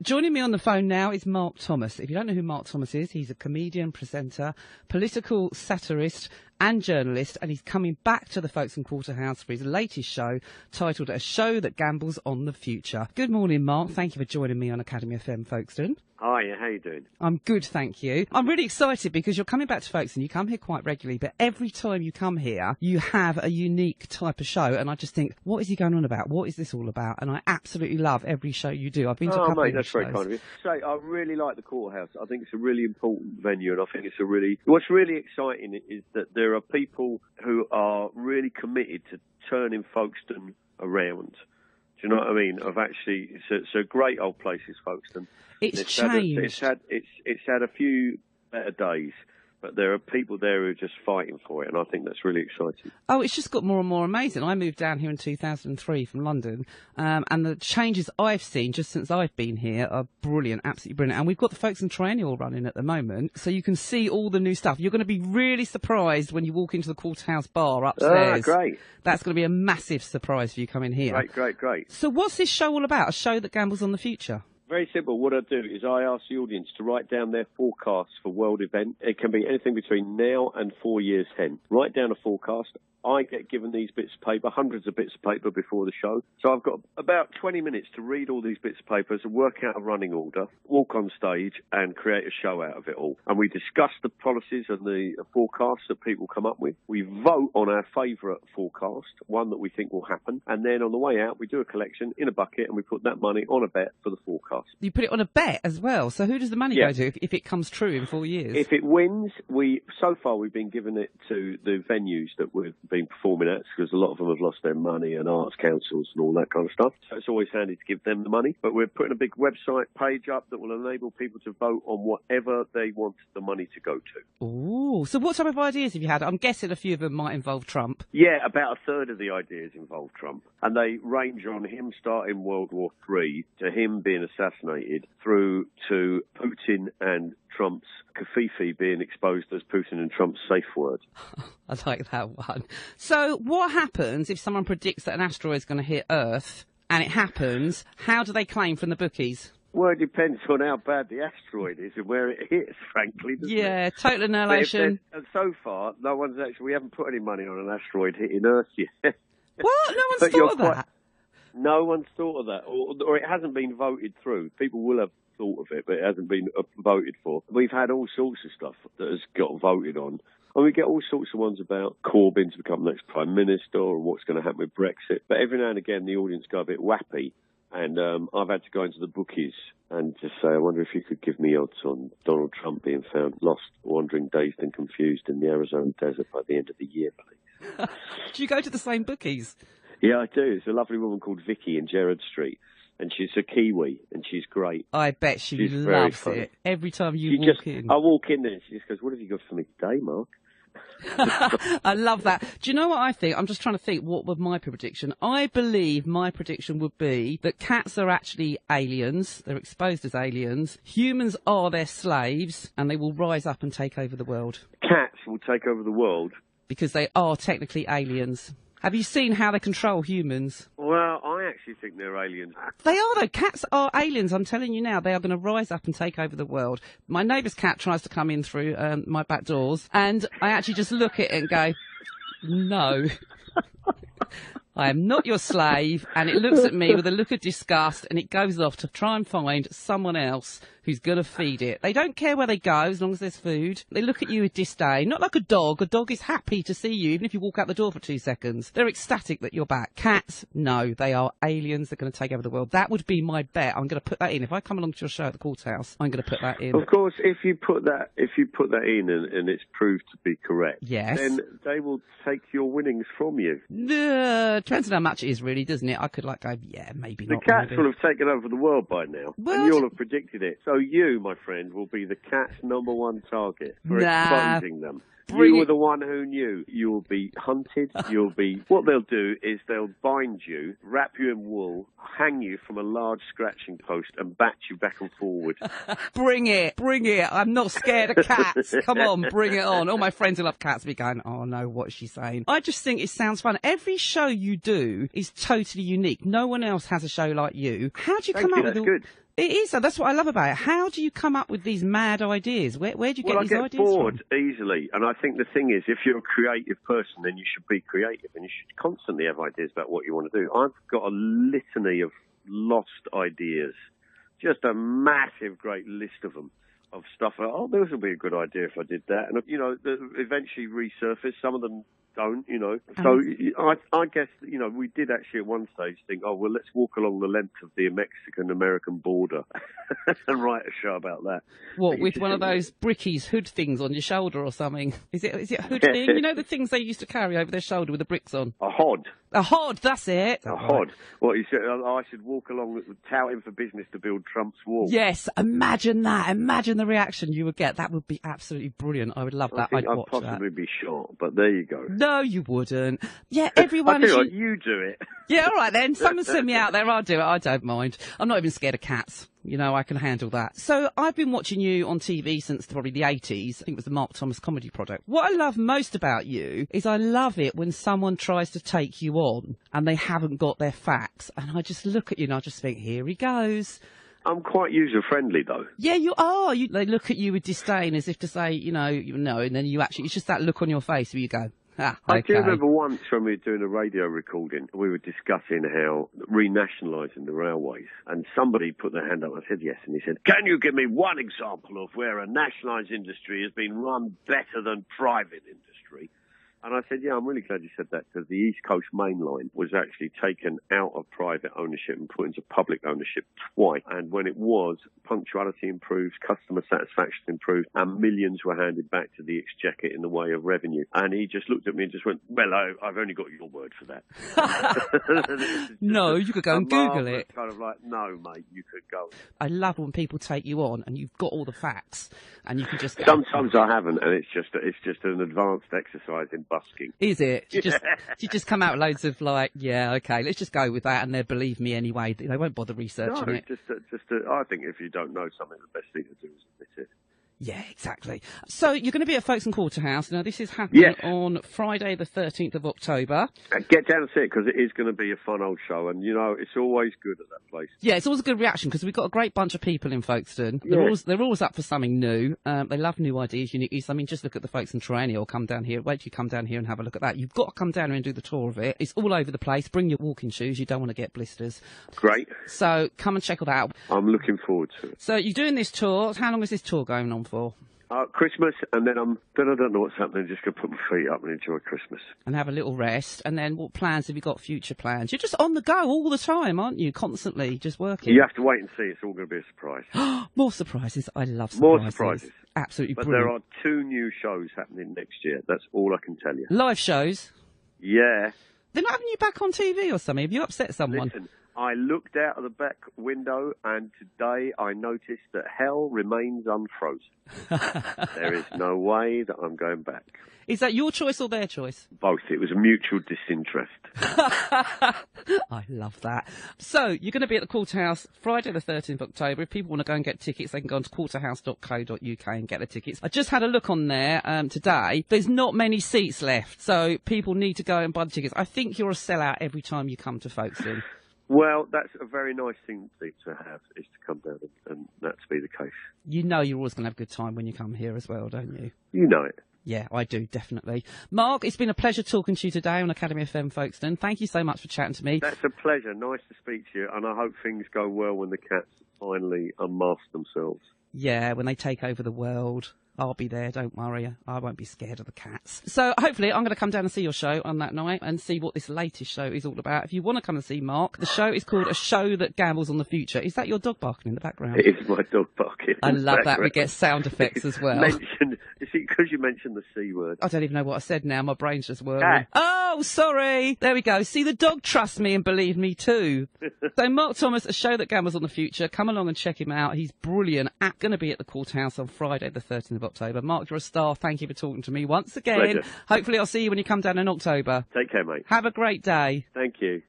Joining me on the phone now is Mark Thomas. If you don't know who Mark Thomas is, he's a comedian, presenter, political satirist and journalist, and he's coming back to the Folkestone Quarterhouse for his latest show, titled A Show That Gambles on the Future. Good morning, Mark. Thank you for joining me on Academy FM Folkestone. Hi, how you doing? I'm good, thank you. I'm really excited because you're coming back to Folkestone. You come here quite regularly, but every time you come here, you have a unique type of show, and I just think, what is he going on about? What is this all about? And I absolutely love every show you do. I've been to a couple of that's shows. Very kind of you. So I really like the Courthouse. I think it's a really important venue, and I think it's what's really exciting is that there are people who are really committed to turning Folkestone around. Do you know what I mean? It's a great old place, is Folkestone. It's changed. It's had a few better days, but there are people there who are just fighting for it, and I think that's really exciting. Oh, it's just got more and more amazing. I moved down here in 2003 from London, and the changes I've seen just since I've been here are brilliant, absolutely brilliant. And we've got the Folkestone Triennial running at the moment, so you can see all the new stuff. You're going to be really surprised when you walk into the Quarterhouse bar upstairs. Ah, great. That's going to be a massive surprise for you coming here. Great. So what's this show all about? A show that gambles on the future? Very simple. What I do is I ask the audience to write down their forecasts for world event. It can be anything between now and 4 years hence. Write down a forecast. I get given these bits of paper, hundreds of bits of paper before the show. So I've got about 20 minutes to read all these bits of papers and work out a running order, walk on stage and create a show out of it all. And we discuss the policies and the forecasts that people come up with. We vote on our favourite forecast, one that we think will happen. And then on the way out, we do a collection in a bucket and we put that money on a bet for the forecast. You put it on a bet as well. So who does the money go to if it comes true in 4 years? If it wins, so far we've been giving it to the venues that we've been performing at, because a lot of them have lost their money, and arts councils and all that kind of stuff. So it's always handy to give them the money. But we're putting a big website page up that will enable people to vote on whatever they want the money to go to. Ooh, so what type of ideas have you had? I'm guessing a few of them might involve Trump. Yeah, about a third of the ideas involve Trump. And they range on him starting World War III, to him being assassinated, through to Putin and Trump's Kafifi being exposed as Putin and Trump's safe word. I like that one. So what happens if someone predicts that an asteroid is going to hit Earth and it happens? How do they claim from the bookies? Well, it depends on how bad the asteroid is and where it hits, frankly, doesn't it? Yeah, total annihilation. And so far, we haven't put any money on an asteroid hitting Earth yet. What? No one's thought of that? No one's thought of that, or it hasn't been voted through. People will have thought of it, but it hasn't been voted for. We've had all sorts of stuff that has got voted on. And we get all sorts of ones about Corbyn to become next Prime Minister, or what's going to happen with Brexit. But every now and again, the audience go a bit wappy. And I've had to go into the bookies and just say, I wonder if you could give me odds on Donald Trump being found lost, wandering dazed and confused in the Arizona desert by the end of the year, please. Do you go to the same bookies? Yeah, I do. There's a lovely woman called Vicky in Gerrard Street. And she's a Kiwi, and she's great. I bet she's loves it. Every time you walk in. I walk in there, and she just goes, what have you got for me today, Mark? I love that. Do you know what I think? I'm just trying to think, what would my prediction? I believe my prediction would be that cats are actually aliens. They're exposed as aliens. Humans are their slaves, and they will rise up and take over the world. Cats will take over the world? Because they are technically aliens. Have you seen how they control humans? Well, I actually think they're aliens. They are, though. Cats are aliens. I'm telling you now, they are going to rise up and take over the world. My neighbour's cat tries to come in through my back doors, and I actually just look at it and go, no. I am not your slave. And it looks at me with a look of disgust, and it goes off to try and find someone else who's going to feed it. They don't care where they go as long as there's food. They look at you with disdain, not like a dog. A dog is happy to see you, even if you walk out the door for 2 seconds. They're ecstatic that you're back. Cats, no, they are aliens. They're going to take over the world. That would be my bet. I'm going to put that in. If I come along to your show at the Courthouse, I'm going to put that in. Of course, if you put that in and it's proved to be correct, yes, then they will take your winnings from you. Depends on how much it is, really, doesn't it? I could go, yeah, maybe not. The cats will have taken over the world by now, and you'll have predicted it. So you, my friend, will be the cat's #1 target for exposing them. You were the one who knew. You'll be hunted. What they'll do is they'll bind you, wrap you in wool, hang you from a large scratching post, and bat you back and forward. Bring it. I'm not scared of cats. Come on, bring it on. All my friends who love cats be going, oh no, what is she saying? I just think it sounds fun. Every show you do is totally unique. No one else has a show like you. How do you come up with all... It is, so that's what I love about it. How do you come up with these mad ideas? Where do you get these ideas Well, I get bored from? easily, and I think the thing is, if you're a creative person, then you should be creative, and you should constantly have ideas about what you want to do. I've got a litany of lost ideas, just a massive, great list of them, of stuff. Oh, this would be a good idea if I did that, and eventually resurface. Some of them don't, So I guess, we did actually at one stage think, oh, well, let's walk along the length of the Mexican-American border and write a show about that. What, with one of those brickies, hood things on your shoulder or something? Is it a hood thing? You know the things they used to carry over their shoulder with the bricks on? A hod. A hod, that's it. A hod. Well, he said, I should walk along touting for business to build Trump's wall. Yes, imagine that. Imagine the reaction you would get. That would be absolutely brilliant. I would love that. I'd watch possibly that. be shot, but there you go. No, you wouldn't. Yeah, everyone... you do it. Yeah, all right then. Someone send me out there. I'll do it. I don't mind. I'm not even scared of cats. I can handle that. So I've been watching you on TV since probably the 80s. I think it was the Mark Thomas comedy product. What I love most about you is I love it when someone tries to take you on and they haven't got their facts. And I just look at you and I just think, here he goes. I'm quite user-friendly, though. Yeah, you are. They look at you with disdain as if to say, no, and then it's just that look on your face where you go, okay. I do remember once when we were doing a radio recording, we were discussing how renationalising the railways, and somebody put their hand up. I said yes, and he said, can you give me one example of where a nationalised industry has been run better than private industry? And I said, yeah, I'm really glad you said that, because the East Coast Main Line was actually taken out of private ownership and put into public ownership twice. And when it was, punctuality improved, customer satisfaction improved, and millions were handed back to the Exchequer in the way of revenue. And he just looked at me and just went, well, I've only got your word for that. No, you could go and Google it. Kind of like, no, mate, you could go. I love when people take you on and you've got all the facts and you can just go. Sometimes I haven't, and it's just an advanced exercise in busking. Is it? Do you just come out with loads of okay, let's just go with that, and they'll believe me anyway. They won't bother researching it. I think if you don't know something, the best thing to do is admit it. Yeah, exactly. So you're going to be at Folkestone Quarterhouse. Now, this is happening on Friday, the 13th of October. Get down and see it, because it is going to be a fun old show. And, it's always good at that place. Yeah, it's always a good reaction, because we've got a great bunch of people in Folkestone. Yeah. They're always up for something new. They love new ideas, unique use. I mean, just look at the Folkestone Triennial. Come down here. Wait till you come down here and have a look at that. You've got to come down here and do the tour of it. It's all over the place. Bring your walking shoes. You don't want to get blisters. Great. So come and check all that out. I'm looking forward to it. So you're doing this tour. How long is this tour going on for? Christmas, and then I don't know what's happening. Just going to put my feet up and enjoy Christmas. And have a little rest. And then what plans have you got, future plans? You're just on the go all the time, aren't you? Constantly just working. You have to wait and see. It's all going to be a surprise. More surprises. I love surprises. More surprises. Absolutely but brilliant. But there are 2 new shows happening next year. That's all I can tell you. Live shows? Yeah. They're not having you back on TV or something? Have you upset someone? Listen, I looked out of the back window, and today I noticed that hell remains unfrozen. There is no way that I'm going back. Is that your choice or their choice? Both. It was a mutual disinterest. I love that. So, you're going to be at the Quarterhouse Friday the 13th of October. If people want to go and get tickets, they can go on to quarterhouse.co.uk and get the tickets. I just had a look on there today. There's not many seats left, so people need to go and buy the tickets. I think you're a sellout every time you come to Folkestone. Well, that's a very nice thing to have, is to come down and that to be the case. You know you're always going to have a good time when you come here as well, don't you? You know it. Yeah, I do, definitely. Mark, it's been a pleasure talking to you today on Academy FM Folkestone. Thank you so much for chatting to me. That's a pleasure. Nice to speak to you, and I hope things go well when the cats finally unmask themselves. Yeah, when they take over the world. I'll be there, don't worry. I won't be scared of the cats. So hopefully I'm going to come down and see your show on that night and see what this latest show is all about. If you want to come and see Mark, the show is called A Show That Gambles on the Future. Is that your dog barking in the background? It is my dog barking. I love that. We get sound effects as well. Is it because you mentioned the C word? I don't even know what I said now. My brain's just whirling. Oh, sorry. There we go. See, the dog trusts me and believed me too. So Mark Thomas, A Show That Gambles on the Future. Come along and check him out. He's brilliant. Going to be at the Quarterhouse on Friday the 13th of October. Mark, you're a star. Thank you for talking to me once again. Pleasure. Hopefully I'll see you when you come down in October. Take care, mate. Have a great day. Thank you.